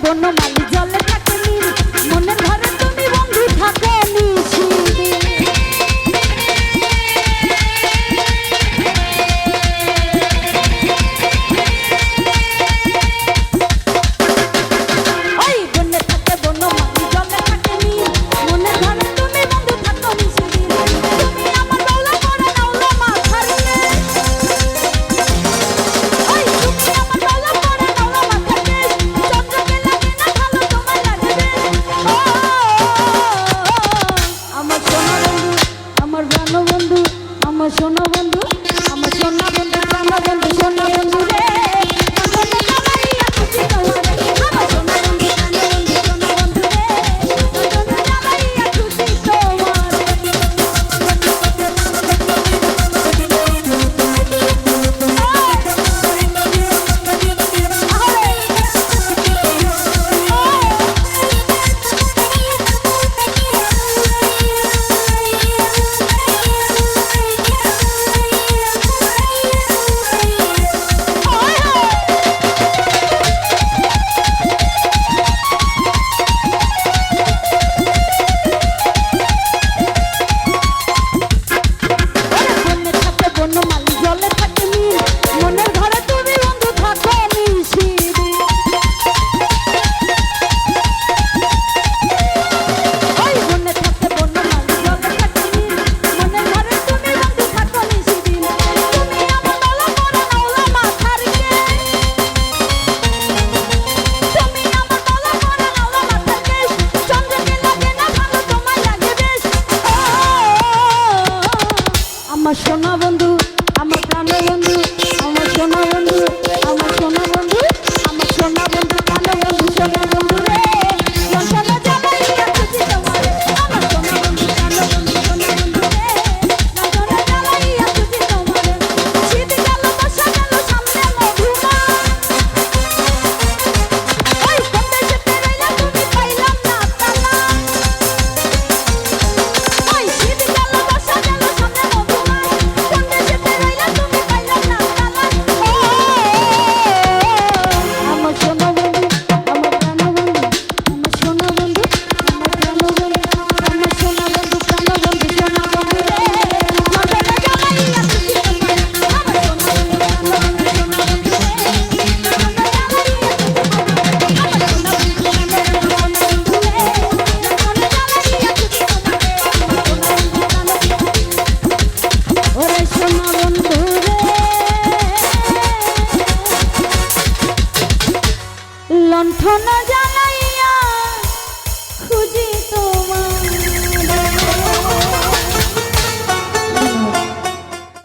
বনমালী জলে থাকে নীল, মনের ঘরে তুমি বন্ধু থাকো নিশিদিন। ওই বনে থাকে বনমালী জলে থাকে নীল, মনের ঘরে তুমি বন্ধু থাকো নিশিদিন। তুমি আমার দৌলা করে নাওলা মাথার নে, ওই তুমি আমার দৌলা করে নাওলা মাথার নে। চন্দ্রকে লাগে না ভালো তোমার লাগে বেশ। আমার সোনা বন্ধু, আমার প্রাণ বন্ধু, আমার সোনা বন্ধু, আমার সোনা বন্ধু, প্রাণ বন্ধু, সোনা বন্ধু রে। বনমালী জলে থাকে নীল, মনের ঘরে তুমি বন্ধু থাকো নিশিদিন। ওই বনে থাকে বনমালী জলে থাকে নীল, মনের ঘরে তুমি বন্ধু থাকো নিশিদিন। তুমি আমার দৌলা করে নাওলা মাথার নে, তুমি আমার দৌলা করে নাওলা মাথার কেশ। চন্দ্রকে লাগে না ভালো তোমার লাগে বেশ। আমার সোনা বন্ধু, আমার প্রাণ বন্ধু, আমার সোনা বন্ধু, আমার সোনা বন্ধু, আমার সোনা বন্ধু, প্রাণ বন্ধু, সোনা বন্ধু রে। লন্ঠনে জ্বালাইয়া খুঁজি তোমারে, আমার সোনা বন্ধু, প্রাণ বন্ধু, সোনা বন্ধু রে। লন্ঠনে জ্বালাইয়া খুঁজি তোমারে। শীত গেল বর্ষা গেল সামনে মধুমা, ওই কোন দেশেতে রইলা তুমি পাইলাম না তালা। ওই শীত গেল বর্ষা গেল সামনে মধুমা, কোন দেশেতে রইলা তুমি পাইলাম না তালা। আমার সোনা বন্ধু, আমার প্রাণ বন্ধু, আমার সোনা বন্ধু, আমার প্রাণ বন্ধু, আমার সোনা বন্ধু, প্রাণ বন্ধু, সোনা বন্ধু রে। লন্ঠনে জ্বালাইয়া খুঁজি তোমারে, আমার সোনা বন্ধু, প্রাণ বন্ধু, সোনা বন্ধু রে। লন্ঠনে জ্বালাইয়া খুঁজি তোমারে, আমার সোনা বন্ধু, প্রাণ বন্ধু, সোনা বন্ধু রে। ওরে সোনা বন্ধু রে, লণ্ঠন